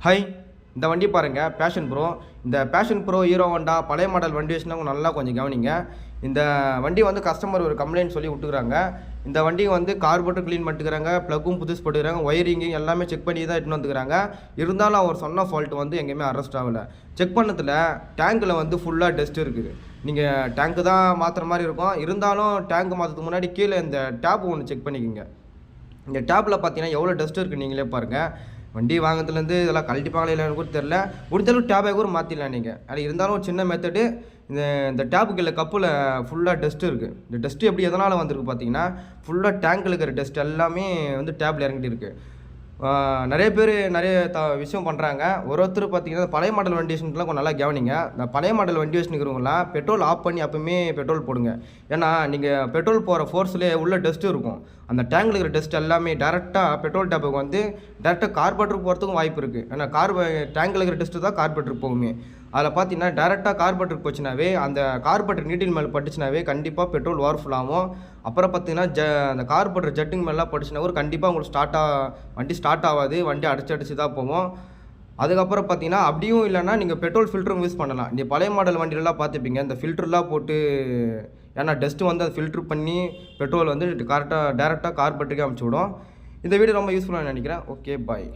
Hi, இந்த வண்டி பாருங்கள், பேஷன் ப்ரோ. இந்த பேஷன் ப்ரோ ஹீரோ ஹோண்டா பழைய மாடல் வண்டி வச்சுனா நல்லா கொஞ்சம் கவனிங்க. இந்த வண்டி வந்து கஸ்டமர் ஒரு கம்ப்ளைண்ட் சொல்லி விட்டுக்கிறாங்க. இந்த வண்டி வந்து கார்போரேட்டர் க்ளீன் பண்ணிட்டுக்கிறாங்க, ப்ளக்கும் புதுசு போட்டுக்கிறாங்க, ஒயரிங்கு எல்லாமே செக் பண்ணி தான் எடுத்துன்னு வந்துக்கிறாங்க. இருந்தாலும் அவர் சொன்ன ஃபால்ட் வந்து எங்கேயுமே அரெஸ்ட் ஆகலை. செக் பண்ணதில் டேங்க்கில் வந்து ஃபுல்லாக டஸ்ட் இருக்குது. நீங்கள் டேங்க்கு தான் மாற்றுற மாதிரி இருக்கும். இருந்தாலும் டேங்க் மாற்றுறதுக்கு முன்னாடி கீழே இந்த டேப் ஒன்று செக் பண்ணிக்கோங்க. இந்த டேப்பில் பார்த்தீங்கன்னா எவ்வளோ டஸ்ட் இருக்குது நீங்களே பாருங்கள். வண்டி வாங்கிறதுலேருந்து இதெல்லாம் கழட்டிப்பாங்களே இல்லைன்னு கூட தெரில. முடிஞ்சளவு டேப்பை கூட மாற்றிடலாம் நீங்கள். அது இருந்தாலும் ஒரு சின்ன மெத்தடு. இந்த டேப்புக்கு இல்லை கப்பில் ஃபுல்லாக டஸ்ட்டு இருக்குது. இந்த டஸ்ட்டு எப்படி எதனால் வந்திருக்கு பார்த்தீங்கன்னா, ஃபுல்லாக டேங்க்கில் இருக்கிற டஸ்ட் எல்லாமே வந்து டேப்பில் இறங்கிட்டு இருக்குது. நிறைய பேர் நிறைய விஷயம் பண்ணுறாங்க. ஒருத்தர் பார்த்தீங்கன்னா பழைய மாடல் வண்டி வச்சுட்டுலாம் கொஞ்சம் நல்லா கவனிங்க. இந்த பழைய மாடல் வண்டி வச்சுருக்கிறவங்களாம் பெட்ரோல் ஆஃப் பண்ணி அப்போவுமே பெட்ரோல் போடுங்க. ஏன்னா நீங்கள் பெட்ரோல் போகிற ஃபோர்ஸ்லேயே உள்ள டஸ்ட்டு இருக்கும். அந்த டேங்கில் இருக்கிற டஸ்ட் எல்லாமே டேரெக்டாக பெட்ரோல் டேப்புக்கு வந்து டேரெக்டாக கார்பரேட்டருக்கு போகிறதுக்கும் வாய்ப்பு இருக்குது. ஏன்னா டேங்கில் இருக்கிற டஸ்ட்டு தான் கார்பரேட்டருக்கு போகுமே. அதில் பார்த்தீங்கன்னா டேரெக்டாக கார்பரேட்டருக்கு போச்சுனாவே அந்த கார்பரேட்டர் நீட்டின் மேலே பட்டுச்சுனாவே கண்டிப்பாக பெட்ரோல் ஓவர்ஃபுல் ஆகும். அப்புறம் பார்த்தீங்கன்னா அந்த கார்பரேட்டர் ஜட்டுங்க மேலாம் பட்டுச்சுனா கூட கண்டிப்பாக உங்களுக்கு வண்டி ஸ்டார்ட் ஆகாது. வண்டி அடிச்சு தான் போவோம். அதுக்கப்புறம் பார்த்தீங்கன்னா அப்படியும் இல்லைன்னா நீங்கள் பெட்ரோல் ஃபில்டரும் யூஸ் பண்ணலாம். இந்த பழைய மாடல் வண்டியிலலாம் பார்த்துப்பீங்க, இந்த ஃபில்டர்லாம் போட்டு, ஏன்னா டஸ்ட்டு வந்து அதை ஃபில்ட்ரு பண்ணி பெட்ரோல் வந்து கரெக்டாக டேரெக்டாக கார்பரேட்டருக்கே அனுப்பிச்சி விடும். இந்த வீடியோ ரொம்ப யூஸ்ஃபுல்லாக நினைக்கிறேன். ஓகே, பாய்.